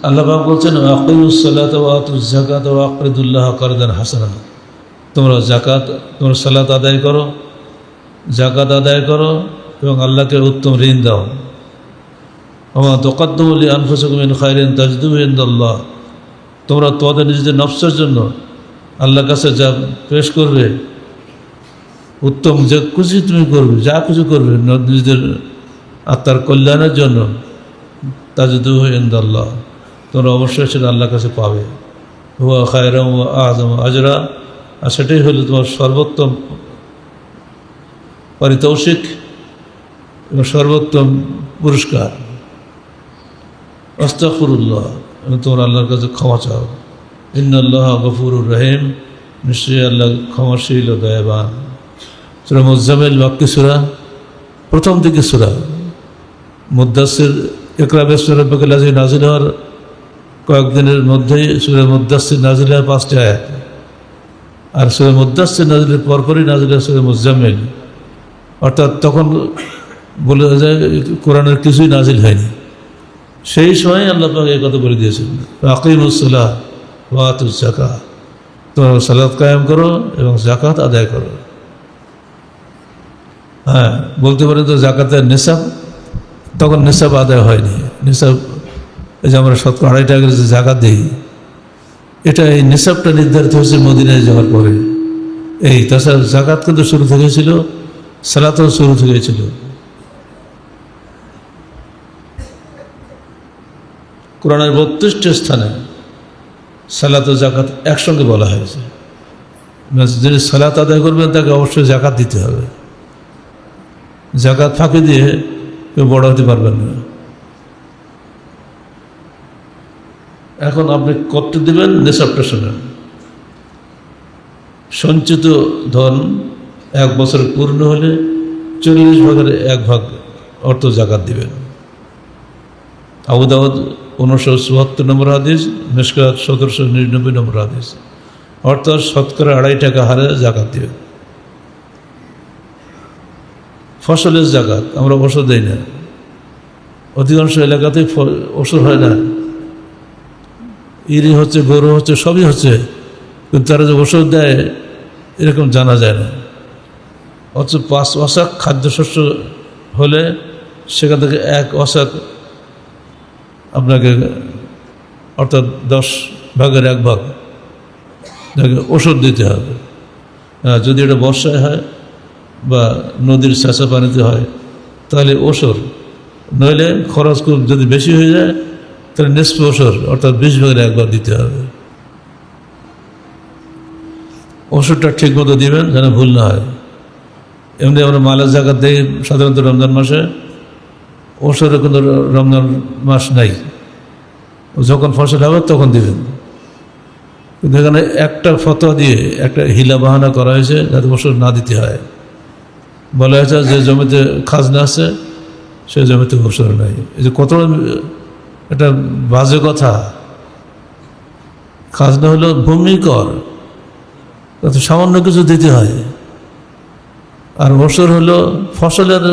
আল্লাহ পাক বলছেন আকিমুস সালাতা ওয়া আতুজ যাকাতা ওয়া আকরিদুল্লাহ কারদান হাসানা, তোমরা সালাত আদায় করো, যাকাত আদায় করো এবং আল্লাহকে উত্তম ঋণ দাও। ওয়া তুকদ্দিমু লিআনফুসিকুম মিন খায়রিন তাজিদুহু ইনদাল্লাহ, তোমরা তোমাদের নিজেদের নফসের জন্য আল্লাহর কাছে যা পেশ করবে, উত্তম যে কিছু তুমি করবে, যা কিছু করবে নিজেদের আত্মার কল্যাণের জন্য, তাজিদুহু ইনদাল্লাহ, তোমরা অবশ্যই সেটা আল্লাহর কাছে পাবে। হুয়া খায়রাম ওয়া আযম আজরা, আর সেটাই হলো তোমার সর্বোত্তম পারিতোষিক এবং সর্বোত্তম পুরস্কার। আস্তাগফিরুল্লাহ, এবং তোমরা আল্লাহর কাছে ক্ষমা চাও। ইন্নাল্লাহা গফুরুর রহিম, নিশ্চয়ই আল্লাহ ক্ষমাশীল ও দয়াবান। সূরা মুজাম্মিল মাক্কি সূরা, প্রথম দিকে সূরা। মুদ্দাসসির ইকরা বিসমি রাব্বিকাল লাযী নাযিল হওয়ার কয়েকদিনের মধ্যেই সূরা মুদ্দাসসির নাযিল হয় 5টি আয়াত, আর সূরা মুদ্দাসসির নাযিলের পরপরই নাযিল হয় সূরা মুজাম্মিল। অর্থাৎ তখন বলে যায় কোরআনের কিছুই নাযিল হয়নি। সেই সময় আল্লাহ পাক এই কথা বলে দিয়েছেন, আকিমুস সালাহ ওয়া আতুজ যাকাত, তোমরা সালাত কায়েম করো এবং যাকাত আদায় করো। হ্যাঁ, বলতে পারেন তো যাকাতের নিসাব, তখন নিসাব আদায় হয়নি। নিসাব, এই যে আমরা 2.5 টাকা করে যে যাকাত দিই, এটা এই নিসাবটা নির্ধারিত হয়েছে মদিনায় যাওয়ার পরে। এই তাছাড়া যাকাত কিন্তু শুরু থেকে ছিল, সালাতও শুরু থেকে ছিল। কোরআনের 32টি স্থানে সালাত ও যাকাত একসঙ্গে বলা হয়েছে। যিনি সালাত আদায় করবেন তাকে অবশ্যই যাকাত দিতে হবে। যাকাত ফাঁকি দিয়ে কেউ বড় হতে পারবেন না। এখন আপনি কত দেবেন, নিসাবটা শোনেন। সঞ্চিত ধন 1 বছর পূর্ণ হলে 40 ভাগের 1 ভাগ অর্থ যাকাত দিবেন। আবু দাউদ 1974 নম্বর হাদিস, মিশকাত 1799 নম্বর হাদিস। অর্থাৎ শতকরা 2.5 টাকা হারে যাকাত দিবেন। ফসলের যাকাত, আমরা ওষুধ দেই না, অধিকাংশ এলাকাতেই ওষুধ হয় না। ইরি হচ্ছে, গরু হচ্ছে, সবই হচ্ছে, কিন্তু তারা যে ওষুধ দেয় এরকম জানা যায় না। অথচ 5 ওয়াসাক খাদ্যশস্য হলে সেখান থেকে 1 ওয়াসাক আপনাকে, অর্থাৎ 10 ভাগের 1 ভাগ ওষুধ দিতে হবে। যদি এটা বর্ষায় হয় বা নদীর চেঁচা পানিতে হয় তাহলে ওষুধ, নইলে খরচ খুব যদি বেশি হয়ে যায় তাহলে নিসফ ওষুধ, অর্থাৎ 20 ভাগের 1 ভাগ দিতে হবে। ওষুধটা ঠিক মতো দিবেন যেন ভুল না হয়। এমনি আমরা মালের যাকাত দিই সাধারণত রমজান মাসে, ওষুধের কোনো রমজান মাস নাই, যখন ফসল হবে তখন দিবেন। কিন্তু এখানে একটা ফতোয়া দিয়ে একটা হিলা বাহানা করা হয়েছে যাতে ওষুধ না দিতে হয়। বলা হয়েছে যে জমিতে খাজনা আছে সে জমিতে ওষুধ নাই। এই যে কত একটা বাজে কথা। খাজনা হলো ভূমি কর, তাতে সামান্য কিছু দিতে হয়। আর ওষুধ হলো ফসলের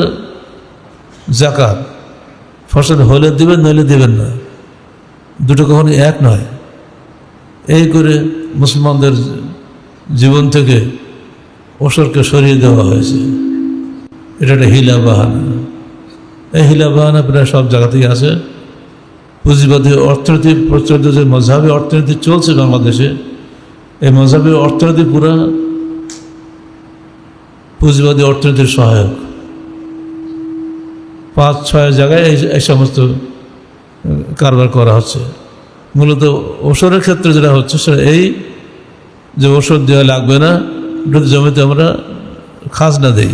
যাকাত, ফসল হলে দিবেন নইলে দিবেন না, দুটো কখনো এক নয়। এই করে মুসলমানদের জীবন থেকে ওষুধকে সরিয়ে দেওয়া হয়েছে। এটা একটা হিলা বাহানা। এই হিলা বাহানা প্রায় সব জায়গাতেই আছে। পুঁজিবাদী অর্থনীতি প্রচলিত, যে মযহাবী অর্থনীতি চলছে বাংলাদেশে, এই মযহাবী অর্থনীতি পুরা পুঁজিবাদী অর্থনীতির সহায়ক। 5-6 জায়গায় এই সমস্ত কারবার করা হচ্ছে। মূলত ওষুধের ক্ষেত্রে যেটা হচ্ছে সেটা এই যে ওষুধ দেওয়া লাগবে না, যদি জমিতে আমরা খাজনা দেই,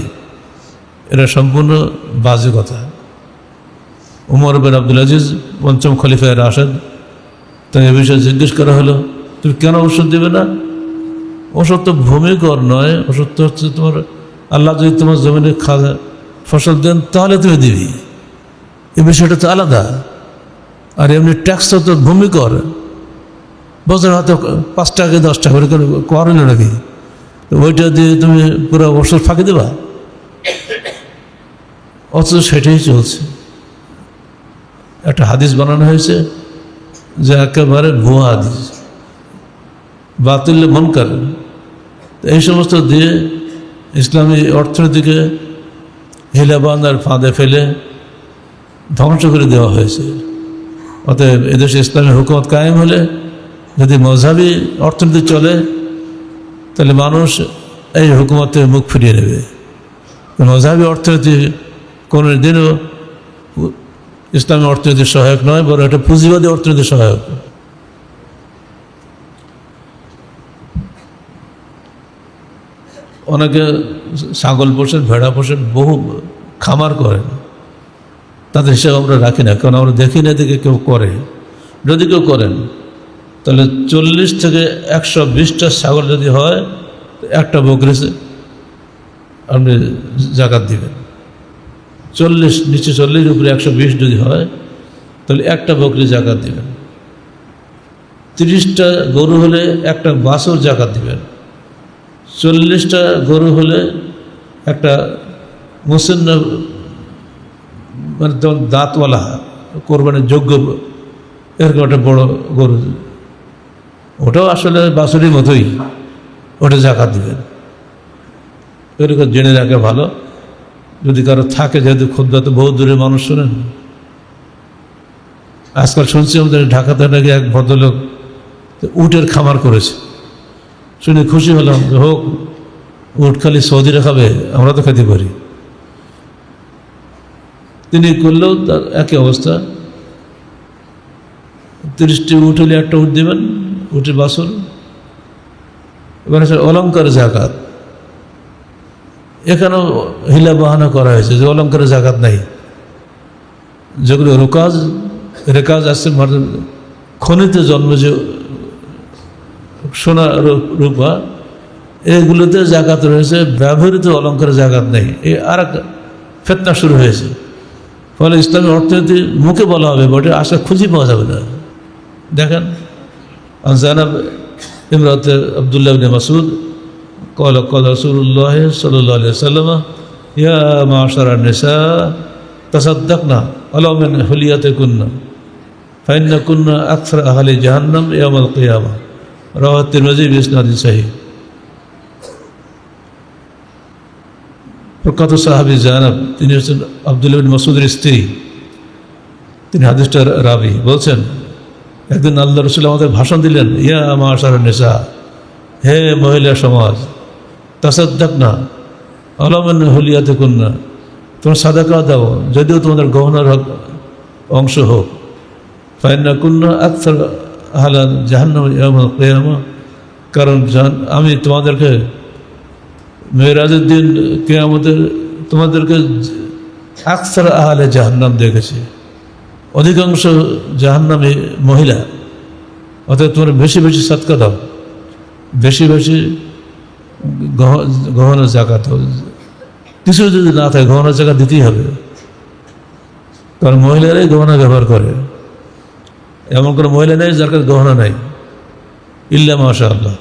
এটা সম্পূর্ণ বাজে কথা। উমর বিন আব্দুল আজিজ 5ম খলিফায়ে রাশেদ, তাই এ বিষয়ে জিজ্ঞেস করা হলো, তুমি কেন ওষুধ দেবে না? ওষুধ তো ভূমিকর নয়, ওষুধ তো হচ্ছে তোমার আল্লাহ যদি তোমার জমিনে ফসল দেন তাহলে তুমি দিবি, এই বিষয়টা তো আলাদা। আর এমনি ট্যাক্স তো ভূমিকর, বছর হয়তো 5 টাকা 10 টাকা করে করেন নাকি, ওইটা দিয়ে তুমি পুরো ওষুধ ফাঁকি দেবা? অথচ সেটাই চলছে। একটা হাদিস বানানো হয়েছে যে একেবারে ভুয়া হাদিস, বাতিল মুনকার, এই সমস্ত দিয়ে ইসলামী অর্থনীতিকে হিলাবান্দার ফাঁদে ফেলে ধ্বংস করে দেওয়া হয়েছে। অতএব এদেশে ইসলামী হুকুমত কায়েম হলে যদি মযহাবী অর্থনীতি চলে তাহলে মানুষ এই হুকুমতে মুখ ফিরিয়ে নেবে। মযহাবী অর্থনীতি কোনো দিনও ইসলামী অর্থনীতির সহায়ক নয়, বরং একটা পুঁজিবাদী অর্থনীতির সহায়ক। অনেকে ছাগল পোষেন, ভেড়া পোষেন, বহু খামার করেন, তাদের হিসাব আমরা রাখি না, কারণ আমরা দেখি না দেখে কেউ করে। যদি কেউ করেন তাহলে 40 থেকে 120টা ছাগল যদি হয়, একটা বকরি আপনি জাকাত দিবেন। 40 নিচে 40 উপরে 120 যদি হয় তাহলে একটা বকরি জাকাত দিবেন। 30টা গরু হলে একটা বাছুর জাকাত দিবেন। 40টা গরু হলে একটা মুসন্না, মানে দাঁতওয়ালা কোরবানির যোগ্য এরকম একটা বড় গরু, ওটাও আসলে বাছুরের মতোই, ওটা জাকাত দিবেন। এরকম জেনে রাখা ভালো, যদি কারো থাকে, যেহেতু খুতবা তো বহু দূরে মানুষ শোনেন। আজকাল শুনছি আমাদের ঢাকাতে নাকি এক ভদ্রলোক উটের খামার করেছে, শুনে খুশি হলাম যে হোক, উট খালি সৌদিরা খাবে, আমরা তো খেতে পারি। তিনি করলেও তার একই অবস্থা, 30টি উট হলে একটা উট দেবেন, উটের বাছুর। এবার অলঙ্কার জাকাত, এখানেও হিলা বাহানা করা হয়েছে যে অলঙ্কারের জাকাত নাই। যেগুলো রেকাজ আসছে, খনিত জন্ম যে সোনা রূপা, এগুলোতে জাকাত রয়েছে, ব্যবহৃত অলঙ্কারের জাকাত নেই। এই আর এক ফেতনা শুরু হয়েছে। ফলে ইসলামী অর্থনীতি মুখে বলা হবে, বটে আশা খুঁজে পাওয়া যাবে না। দেখেন, জানাব ইমরাত আব্দুল্লাহ ইবনে মাসউদ قال قال رسول الله صلى الله عليه وسلم يا معشر النساء تصدقنا ولو من حليتكن فإنكن أكثر أهل جهنم يوم القيامة رواه الترمذي بإسناد صحيح। প্রখ্যাত সাহাবী জানাব, তিনি হচ্ছেন আব্দুল্লাহ ইবনে মাসউদের স্ত্রী, তিনি হাদিসটার রাবি, বলছেন একদিন আল্লাহ রাসূল আমাদের ভাষণ দিলেন, ইয়া মাশারান নিসা, হে মহিলা সমাজ, তাসাদ্দাকনা আলা মিন হুলিয়াতিকুন্না, তোমরা সাদাকা দাও, যদিও তোমাদের গহনার অংশ হোক। ফাইন্নাকুন্না আকসার আহলা জাহান্নাম ইয়াউমাল কিয়ামা, কারণ আমি তোমাদেরকে মেরাজের দিন কিয়ামতের তোমাদেরকে আকসার আহলে জাহান্নাম দেখেছি, অধিকাংশ জাহান্নামী মহিলা। অর্থাৎ তোমরা বেশি বেশি সাদকা দাও, বেশি বেশি গহনা জাকাত। কিছু যদি না থাকে, গহনা জাকাত দিতেই হবে, কারণ মহিলারাই গহনা ব্যবহার করে। এমন কোনো মহিলা নেই যার কাছে গহনা নাই, ইল্লা মাশাআল্লাহ।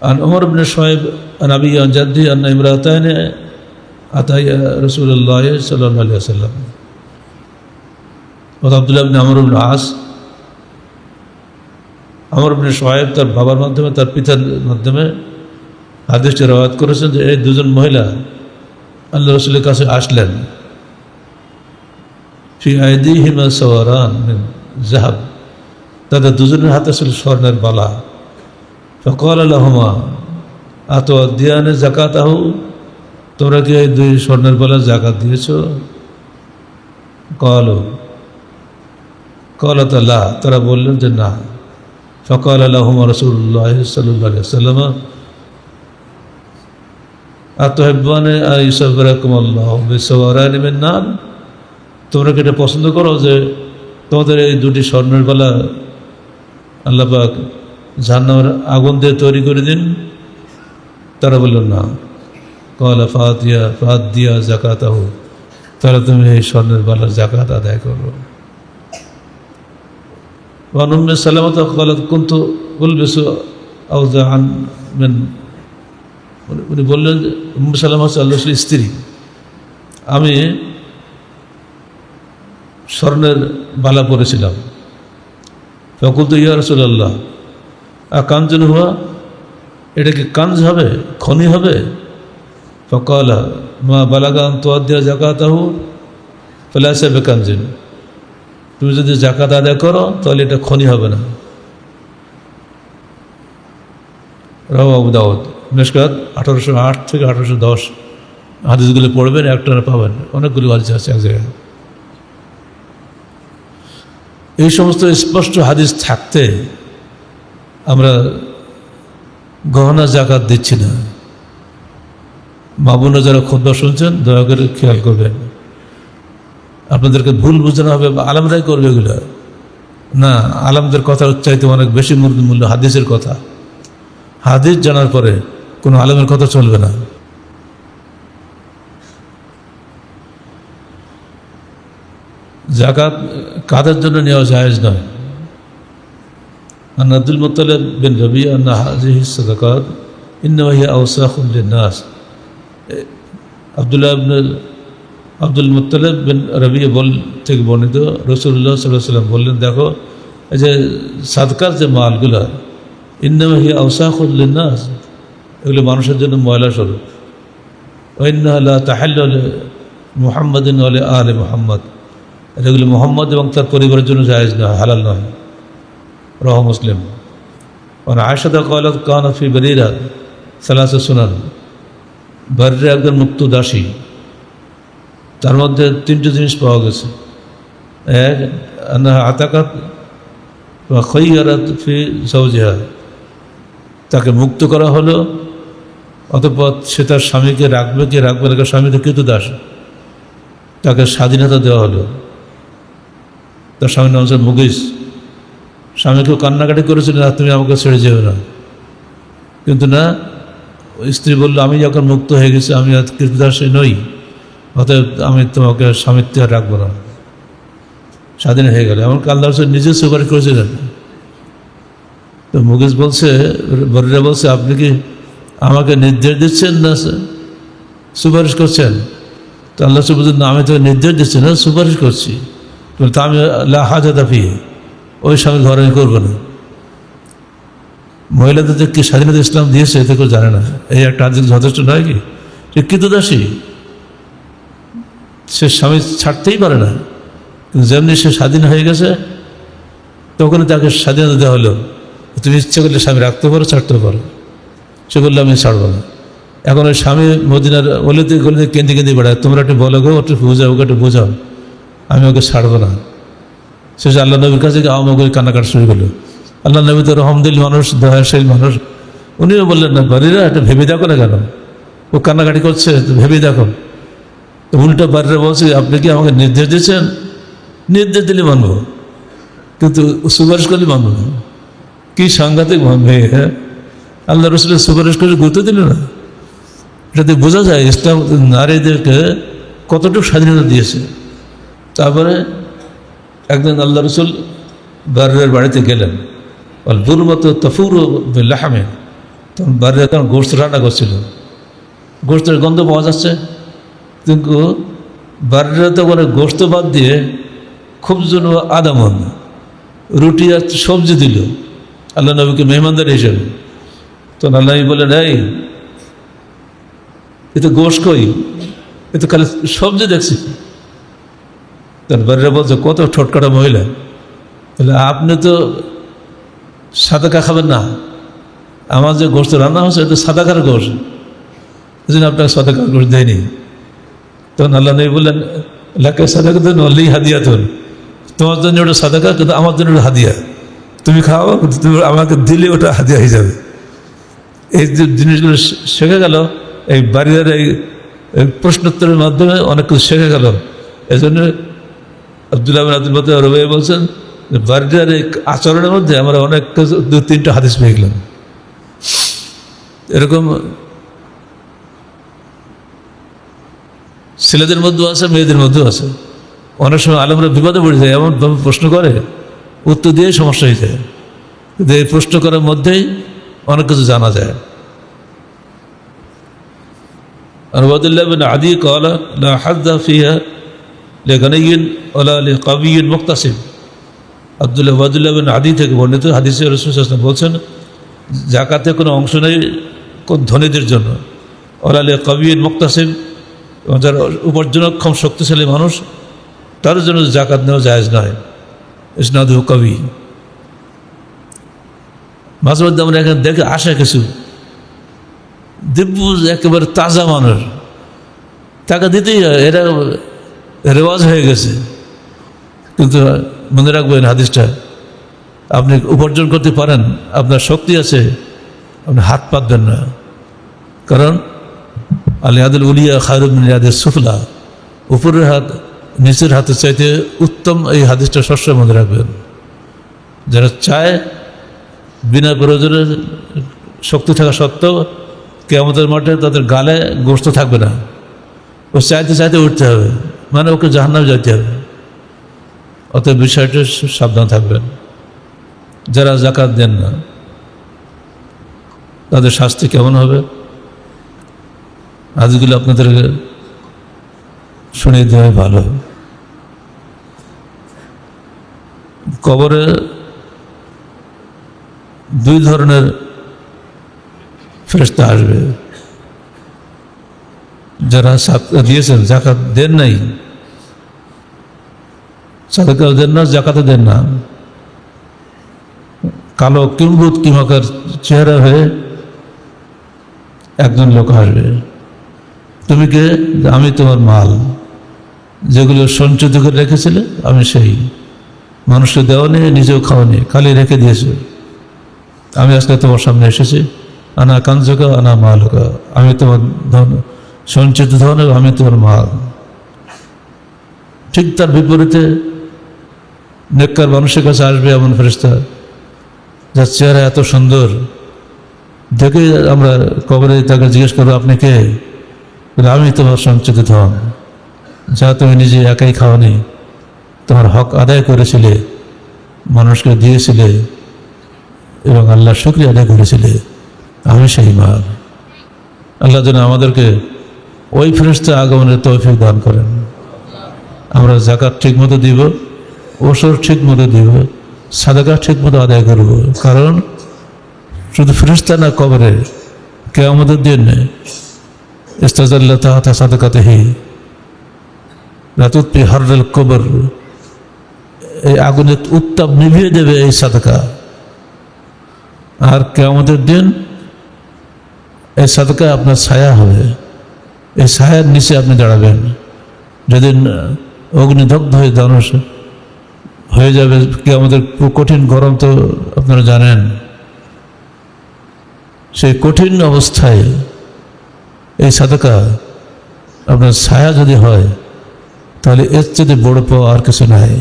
عن عمر بن شعيب عن أبي عن جدي أن امرأتان أتيا رسول الله صلى الله عليه وسلم। عبد الله بن عمرو بن العاص, আমর ইবনে শুআয়ব তার বাবার মাধ্যমে, তার পিতার মাধ্যমে হাদিসটি রওয়ায়াত করেছেন যে এই দুজন মহিলা আল্লাহ রাসূলের কাছে আসলেন। ফি আইদিহিমা সাওয়ারান মিন যাহাব, তাদের দুজনের হাতে ছিল স্বর্ণের বালা। ফাকাল লাহুমা আতুআদ্দিয়ানা যাকাতাহু, তোমরা কি এই দুই স্বর্ণের বালার যাকাত দিয়েছো? ক্বালাতা লা, তারা বললেন যে না। فقال لهم رسول الله صلى الله عليه وسلم أتحبون أن يصبركم الله بسواران من نار, তোমরা কি এটা পছন্দ করো যে তোমাদের এই দুটি স্বর্ণের বালা আল্লাহ পাক জাহান্নামের আগুন দিয়ে তৈরি করে দিন? তারা বলল না। ক্বালা ফাআদ্দিয়া যাকাতাহু, তাহলে তুমি এই স্বর্ণের বালার যাকাত আদায় করো। وعن أم سلمة قالت كنت ألبس أوزاعا من, উনি বললেন, উম্মে সালামা হচ্ছে আল্লাহর স্ত্রী, আমি স্বর্ণের বালা পরেছিলাম। ফকুলতু ইয়া রাসূলুল্লাহ আকানজুন হুয়া, এটা কি কানজ হবে, খনি হবে? ফকালা মা বালাগা আন তুআদ্দিয়া যাকাতাহু ফালাসা বিকানজিন, তুমি যদি যাকাত আদায় করো তাহলে এটা খনি হবে না। রাওয়াহু আবু দাউদ, মিশকাত 1808 থেকে 1810। হাদিসগুলো পড়বেন, একটা পাবেন, অনেকগুলি হাদিস আছে এক জায়গায়। এই সমস্ত স্পষ্ট হাদিস থাকতে আমরা গহনা জাকাত দিচ্ছি না। মা বোনরা যারা খুতবা শুনছেন দয়া করে খেয়াল করবেন, আপনাদেরকে ভুল বোঝানো হবে বা আলেমরাই করবে এগুলো না। আলেমদের কথা চাইতে অনেক বেশি মূল্য হাদিসের কথা। হাদিস জানার পরে কোনো আলেমের কথা চলবে না। জাকাত কাদের জন্য নেওয়া জায়েজ নয়। আন আব্দুল মুত্তালিব বিন রবিয়া আন্না হাযিহি সাদাকাত ইন্নামা হিয়া আওসাখুন লিন-নাস। আব্দুল মুত্তালিব বিন রবিয়া থেকে বর্ণিত, রাসূলুল্লাহ সাল্লাল্লাহু আলাইহি ওয়াসাল্লাম বললেন, দেখো এই যে সাদকার যে মালগুলো, ইন্নামা হিয়া আওসাখুন লিন-নাস, এগুলো মানুষের জন্য ময়লা স্বরূপ। ওয়া ইন্নাহা লা তাহিল্লু লি মুহাম্মাদিন ওয়া লি আলি মুহাম্মদ, এগুলো মুহাম্মদ এবং তার পরিবারের জন্য জায়েজ নয়, হালাল নয়। রাওয়াহু মুসলিম। আর আয়েশা ক্বালাত কানা ফি বারিরা সালাসা সুনান, বারিরা একজন মুক্ত দাসী, তার মধ্যে 3টি জিনিস পাওয়া গেছে। এক, আন্নাহা আতাকাত ওয়া খায়্যারাত ফি যাওজিহা, তাকে মুক্ত করা হলো, অতঃপর সে তার স্বামীকে রাখবে কি রাখবে না, স্বামী তো কৃতদাস, তাকে স্বাধীনতা দেওয়া হলো। তার স্বামীর নাম হচ্ছে মুগিস। স্বামীকেও কান্নাকাটি করেছিল, না তুমি আমাকে ছেড়ে যেও না, কিন্তু না, স্ত্রী বলল আমি যখন মুক্ত হয়ে গেছি, আমি আর কৃতদাসী নই, অতএব আমি তোমাকে স্বামীত্ব আর রাখবো না, স্বাধীন হয়ে গেল। এমন আল্লাহ রাসূল নিজে সুপারিশ করেছিলেন। তো মুগিস বলছে, বরিরা বলছে, আপনি কি আমাকে নির্দেশ দিচ্ছেন না সুপারিশ করছেন? তো আল্লাহ রাসূল বলছেন, না, আমি তো নির্দেশ দিচ্ছি না, সুপারিশ করছি। তা আমি লা হাজাতা ফি, ওই স্বামীর ঘরে আমি করবো না। মহিলাদের যে কি স্বাধীনতা ইসলাম দিয়েছে এতে কেউ জানে না। এই একটা হাদিস যথেষ্ট নয় কি? সে কৃতদাসী, সে স্বামী ছাড়তেই পারে না, কিন্তু যেমনি সে স্বাধীন হয়ে গেছে তখনই তাকে স্বাধীনতা দেওয়া হলো, তুমি ইচ্ছে করলে স্বামী রাখতে পারো, ছাড়তে পারো। সে বললো আমি ছাড়বো না। এখন ওই স্বামী মদিনার গলিতে গলিতে কেঁদে কেঁদে বেড়ায়, তোমরা একটু বলো গো, একটু বোঝাও, ওকে একটু বোঝাও, আমি ওকে ছাড়বো না। শেষে আল্লাহ নবীর কাছে আওয়ামা করে কান্নাকাটা শুরু করলো। আল্লাহ নবী তো রহমদিল মানুষ, দয়াশীল মানুষ, উনিও বললেন, না বাড়িরা এটা ভেবে দেখো না কেন, ও কান্নাকাটি করছে, ভেবে দেখো। উল্টা বাড়িরা বলছে, আপনি কি আমাকে নির্দেশ দিয়েছেন? নির্দেশ দিলে মানব, কিন্তু সুপারিশ করলে মানব না। কি সাংঘাতিক ভাবে, হ্যাঁ, আল্লাহ রসুলের সুপারিশ করে গুরুত্ব দিল না। এটাতে বোঝা যায় ইসলাম নারীদেরকে কতটুকু স্বাধীনতা দিয়েছে। তারপরে একদিন আল্লাহ রসুল বারিরার বাড়িতে গেলেন, বুরমত তফুর লাহামে, তখন বারিরা তখন গোস্ত রান্না করছিল, গোস্তের গন্ধ পাওয়া যাচ্ছে, কিন্তু বারিরা তখন গোস্ত বাদ দিয়ে খুব যেন আদামন রুটি আর সবজি দিল আল্লাহ নবীকে মেহমানদার হিসেবে। তখন আল্লাহ বললেন, এই এ তো গোস্ত কই, এ তো খালি সবজি দেখছি। তার বাড়িরা বলছে, কত ঠটকাটা মহিলা, তাহলে আপনি তো সাদাকা খাবেন না, আমার যে গোস্ত রান্না হচ্ছে এটা সাদাকার গোস্ত, এই জন্য আপনাকে সাদাকার গোস্ত দেয়নি। তখন আল্লাহ নবী বললেন, এলাকায় সাদাকা তো নল্লেই হাদিয়া, তোর তোমার জন্য ওটা সাদাকা, কিন্তু আমার জন্য ওটা হাদিয়া, তুমি খাও, কিন্তু তুমি আমাকে দিলে ওটা হাদিয়া হয়ে যাবে। এই যে জিনিসগুলো শেখা গেল, এই বাড়ির এই প্রশ্নোত্তরের মাধ্যমে অনেক কিছু শেখা গেল। এই জন্য আব্দুল্লাহ বিন আব্দুল মুত্তালিব রবি বলছেন, বাড়ির এই আচরণের মধ্যে আমরা অনেক 2-3টা হাদিস পেয়ে গেলাম। এরকম ছেলেদের মধ্যেও আছে, মেয়েদের মধ্যেও আছে। অনেক সময় আলেমরা বিপদে পড়ে যায়, এমন প্রশ্ন করে উত্তর দিয়ে সমস্যা হয়ে যায়, কিন্তু এই প্রশ্ন করার মধ্যেই অনেক কিছু জানা যায়। আর উবাদুল্লাহ বিন আদি ক্বালা লা হাদ্দা ফিহা লিগানিয়িন ওয়ালা লিকাবিয়্যিন মুক্তাসিব। আব্দুল্লাহ বিন আদি থেকে বর্ণিত হাদিসে রাসূল সাল্লাল্লাহু আলাইহি ওয়াসাল্লাম বলছেন, জাকাতে কোনো অংশ নেই কোন ধনীদের জন্য, ওয়ালা লিকাবিয়্যিন মুক্তাসিব, যারা উপার্জনক্ষম শক্তিশালী মানুষ তার জন্য জাকাত নেওয়া জায়েজ নয়। ইসনাদুহু কবি। মাঝে মধ্যে আমরা এখানে দেখে আসে কিছু দিব্য একেবারে তাজা মানুষ, টাকা দিতেই হয়, এটা রেওয়াজ হয়ে গেছে। কিন্তু মনে রাখবেন হাদিসটা, আপনি উপার্জন করতে পারেন, আপনার শক্তি আছে, আপনি হাত পাতবেন না। কারণ আল ইয়াদুল উলিয়া খায়রুম মিন ইয়াদিস সুফলা, উপরের হাত নিচের হাতের চাইতে উত্তম। এই হাদিসটা সবসময় মনে রাখবেন। যারা চায় বিনা প্রয়োজনে শক্তি থাকা সত্ত্বেও কিয়ামতের মাঠে তাদের গালে গোশত থাকবে না, ও চাইতে চাইতে উঠতে হবে, মানে ওকে জাহান্নামে যেতে হবে। অতএব বিষয়টা সাবধান থাকবেন। যারা জাকাত দেন না তাদের শাস্তি কেমন হবে আজগুলো আপনাদেরকে শুনিয়ে দেওয়াই ভালো। কবরে দুই ধরনের ফেরেশতা আসবে। যারা সাদকা দিয়েছেন, জাকাত দেন নাই, সাদকা দেন না, জাকাতে দেন না, কালো কিম্বুত কিমাকার চেহারা হয়ে একজন লোক আসবে। তুমি কে? আমি তোমার মাল, যেগুলো সঞ্চিত করে রেখেছিলে আমি সেই। মানুষকে দেওয়া নেই, নিজেও খাওয়া নেই, খালি রেখে দিয়েছে। আমি আজকে তোমার সামনে এসেছি, আনা কাঞ্জকা আনা মালকা, আমি তোমার ধন, সঞ্চিত ধন, আমি তোমার মাল। ঠিক তার বিপরীতে নেককার মানুষের কাছে আসবে এমন ফেরেশতা যার চেহারা এত সুন্দর, দেখে আমরা কবরে তাকে জিজ্ঞেস করবো, আপনি কে? আমি তোমার সঞ্চিত ধন, যা তুমি নিজে একাই খাওয়ানি, তোমার হক আদায় করেছিলে, মানুষকে দিয়েছিলে এবং আল্লাহর শুকরিয়া আদায় করেছিলে, আমি সেই মাল। আল্লাহ যেন আমাদেরকে ওই ফেরেশতা আগমনের তৌফিক দান করেন। আমরা যাকাত ঠিক মতো দিব, ওসর ঠিক মতো দিব, সাদাকা ঠিক মতো আদায় করব। কারণ শুধু ফেরেশতা না, কবরে কিয়ামতের দিন ইস্তাজাল্লা তাহাতা সাদাকাতিহি রাতুতফি হাররাল কবর, এই আগুনের উত্তাপ নিভিয়ে দেবে এই সাদাকা। আর কিয়ামতের দিন এই সাদাকা আপনার ছায়া হবে, এই ছায়ার নিচে আপনি দাঁড়াবেন। যেদিন অগ্নিদগ্ধ হয়ে দানস হয়ে যাবে, কিয়ামতের কঠিন গরম তো আপনারা জানেন। সেই কঠিন অবস্থায় এই সাদাকা আপনার ছায়া যদি হয়, তাহলে এর চেয়ে বড় পাওয়া আর কিছু নাই।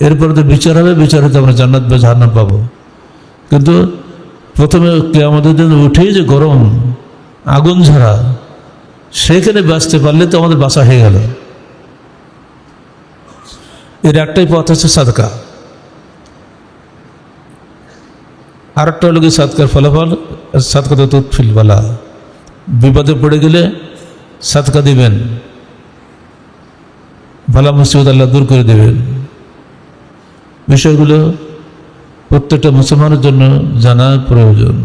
এরপরে তো বিচার হবে, বিচার হতে আমরা জান্নাত বা জাহান্নাম পাবো। কিন্তু প্রথমে কিয়ামতের দিন উঠেই যে গরম আগুন ঝরা, সেখানে বাঁচতে পারলে তো আমাদের বাঁচা হয়ে গেল। এর একটাই পথ হচ্ছে সাদকা। আর একটা হলো সাদকার ফলাফল, সাদকা তো তুতফিল বালা, বিপদে পড়ে গেলে সাদকা দিবেন, ভালা মুসিবত আল্লাহ দূর করে দেবেন। বিষয়গুলো প্রত্যেকটা মুসলমানের জন্য জানা প্রয়োজন।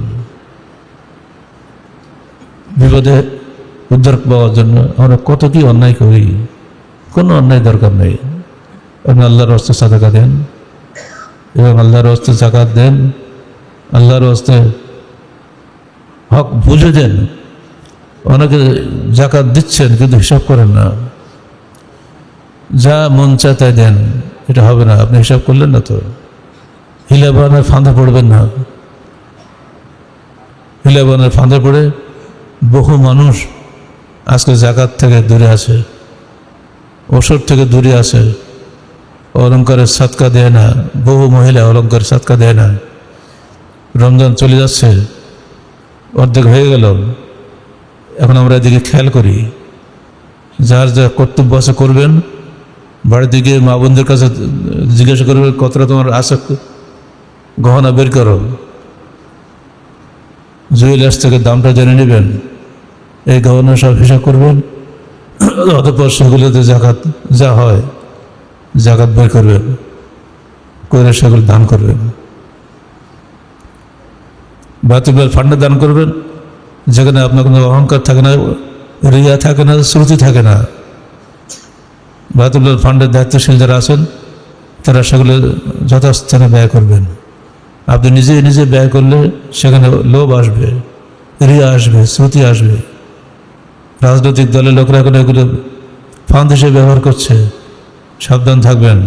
বিপদে উদ্ধার পাওয়ার জন্য আমরা কত কি অন্যায় করি, কোনো অন্যায় দরকার নেই। আপনি আল্লাহর রাস্তে সাদাকা দেন এবং আল্লাহর রাস্তে যাকাত দেন, আল্লাহর রাস্তে হক বুঝে দেন। অনেকে যাকাত দিচ্ছেন কিন্তু হিসাব করেন না, যা মন চায় তাই দেন, এটা হবে না। আপনি হিসাব করলেন না তো, হিলাবানের ফাঁদে পড়বেন না। হিলাবানের ফাঁদে পড়ে বহু মানুষ আজকে যাকাত থেকে দূরে আছে, ওষুধ থেকে দূরে আছে, অলঙ্কারের সাদকা দেয় না। বহু মহিলা অলঙ্কারের সাদকা দেয় না। রমজান চলে যাচ্ছে, অর্ধেক হয়ে গেল, এখন আমরা এদিকে খেয়াল করি। যার যা কর্তব্য আছে করবেন। বাড়ির দিকে মা বোনদের কাছে জিজ্ঞাসা করবে, কতটা তোমার আসক্ত, গহনা বের করো, জুয়েলার্স থেকে দামটা জেনে নেবেন, এই গহনা সব হিসাব করবেন। অতঃপর সেগুলোতে জাকাত যা হয় জাকাত বের করবেন, করে সেগুলো দান করবেন। বায়তুল ফান্ডে দান করবেন, যেখানে আপনার কোনো অহংকার থাকে না, রিয়া থাকে না, শ্রুতি থাকে না। বায়তুল ফান্ডের দায়িত্বশীল যারা আছেন তারা সেগুলো যথাস্থানে ব্যয় করবেন। আপনি নিজে নিজে ব্যয় করলে সেখানে লোভ আসবে, রিয়া আসবে, শ্রুতি আসবে। রাজনৈতিক দলের লোকরা এখন এগুলো ফান্ড হিসেবে ব্যবহার করছে, সাবধান থাকবেন।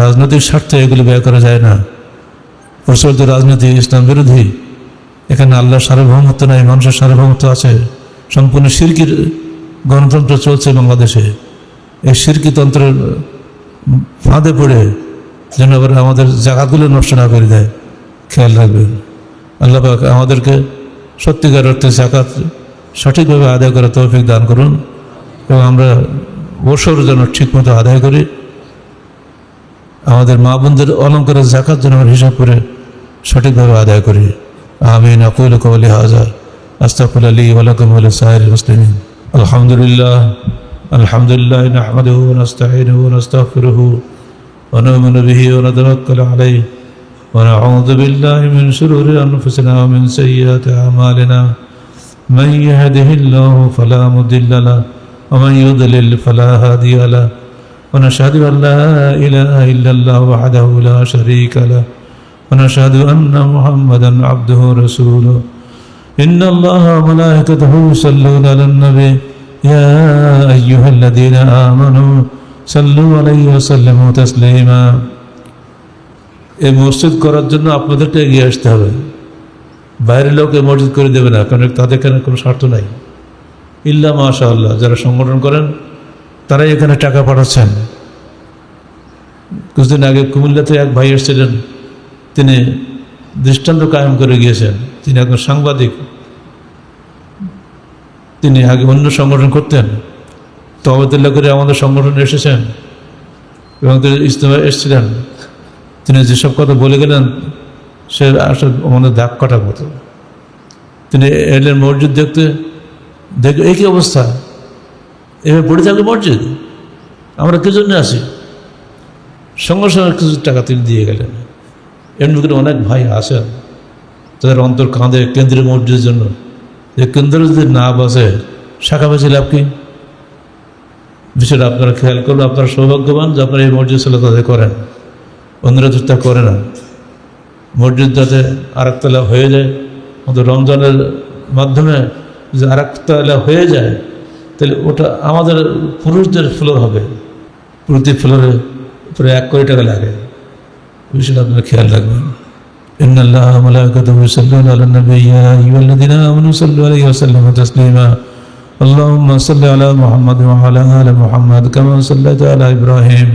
রাজনৈতিক স্বার্থে এগুলো ব্যয় করা যায় না। প্রচলিত রাজনীতি ইসলাম বিরোধী। এখানে আল্লাহর সার্বভৌমত্ব নাই, মানুষের সার্বভৌমত্ব আছে। সম্পূর্ণ শিরকির গণতন্ত্র চলছে বাংলাদেশে। এই শিরকি তন্ত্রের ফাঁদে পড়ে যেন আবার আমাদের জায়গাগুলো নষ্ট না করে দেয়, খেয়াল রাখবেন। আল্লাহ পাক আমাদেরকে সত্যিকার অর্থে জাকাত সঠিকভাবে আদায় করার তৌফিক দান করুন, এবং আমরা বছর যেন ঠিকমতো আদায় করি। আমাদের মা বোনদের অলঙ্কারের জাকাত যেন আমরা হিসাব করে সঠিকভাবে আদায় করি। আমিন। আকুলু কওলি হাযা আস্তাগফিরুল্লাহ লি ওয়া লাকুম ওয়া লিসাইরিল মুসলিমিন। আলহামদুলিল্লাহ নাহমাদুহু ওয়া নাস্তাঈনুহু ওয়া নাস্তাগফিরুহু ওয়া নু'মিনু বিহি ওয়া নাতাওয়াক্কালু আলাইহি ওয়া নাউযু বিল্লাহি মিন শুরুরি আনফুসিনা ওয়া মিন সাইয়্যাতি আ'মালিনা মান ইয়াহদিহিল্লাহু ফালা মুদিল্লা লাহু ওয়া মান ইউদ্লিল ফালা হাদিয়া লাহু ونشهد أن لا إله إلا الله وحده لا شريك له ونشهد أن محمدا عبده ورسوله إن الله وملائكته يصلون على النبي يا أيها الذين آمنوا صلوا عليه وسلموا تسليما। এই মসজিদ করার জন্য আপনাদেরকে এগিয়ে আসতে হবে। বাইরের লোক এই মসজিদ করে দেবে না, কারণ তাদের এখানে কোনো স্বার্থ নাই। ইল্লা মাশাআল্লাহ যারা সংগঠন করেন তারাই এখানে টাকা পাঠাচ্ছেন। কিছুদিন আগে কুমিল্লাতে এক ভাই এসেছিলেন, তিনি দৃষ্টান্ত কায়েম করে গিয়েছেন। তিনি একজন সাংবাদিক, তিনি আগে অন্য সংগঠন করতেন, তওবাতুল্লাহ করে আমাদের সংগঠনে এসেছেন এবং তিনি ইজতেমায় এসেছিলেন। তিনি যেসব কথা বলে গেলেন সে আসলে আমাদের দাগ কাটার মতো। তিনি এলেন মসজিদ দেখতে, দেখে এই কী অবস্থা, এভাবে পড়ে থাকবে মসজিদ, আমরা কি জন্য আসি? সঙ্গে সঙ্গে কিছু টাকা তিনি দিয়ে গেলেন। এমনি করে অনেক ভাই আসেন, তাদের অন্তর কাঁদে কেন্দ্রীয় মসজিদের জন্য। যে কেন্দ্র যদি না বসে শাখা বেশি লাভ কি? বিষয়টা আপনারা খেয়াল করুন। আপনারা সৌভাগ্যবান যে আপনারা এই মসজিদ সালাত আদায় করেন, অন্যরা তো তা করে না। মসজিদ যাতে আরেকতলা হয়ে যায়, অন্তত রমজানের মাধ্যমে যে আরেকতলা হয়ে যায়, তাহলে ওটা আমাদের পুরুষদের ফ্লোর হবে। প্রতি ফ্লোরে প্রায় 1 কোটি টাকা লাগে। বিষয়টা আপনারা খেয়াল রাখবেন। ইন্নাল্লাহা ওয়া মালাইকাতুহু ইউসাল্লুনা আলান নবী ইয়া আইয়ুহাল্লাযীনা আমানু সাল্লু আলাইহি ওয়া সাল্লিমু তাসলিমা। আল্লাহুম্মা সাল্লি আলা মুহাম্মাদ ওয়া আলা আলি মুহাম্মাদ কামা সাল্লাইতা আলা ইব্রাহিম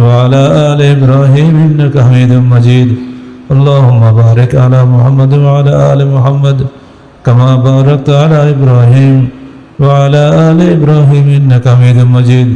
ওয়া আলা আলি ইব্রাহিম ইন্নাকা হামিদুম মাজিদ। আল্লাহুম্মা বারিক আলা মুহাম্মাদ ওয়া আলা আলি মুহাম্মাদ কামা বারাকতা আলা ইব্রাহিম وعلى آل إبراهيم إنك حميد مجيد।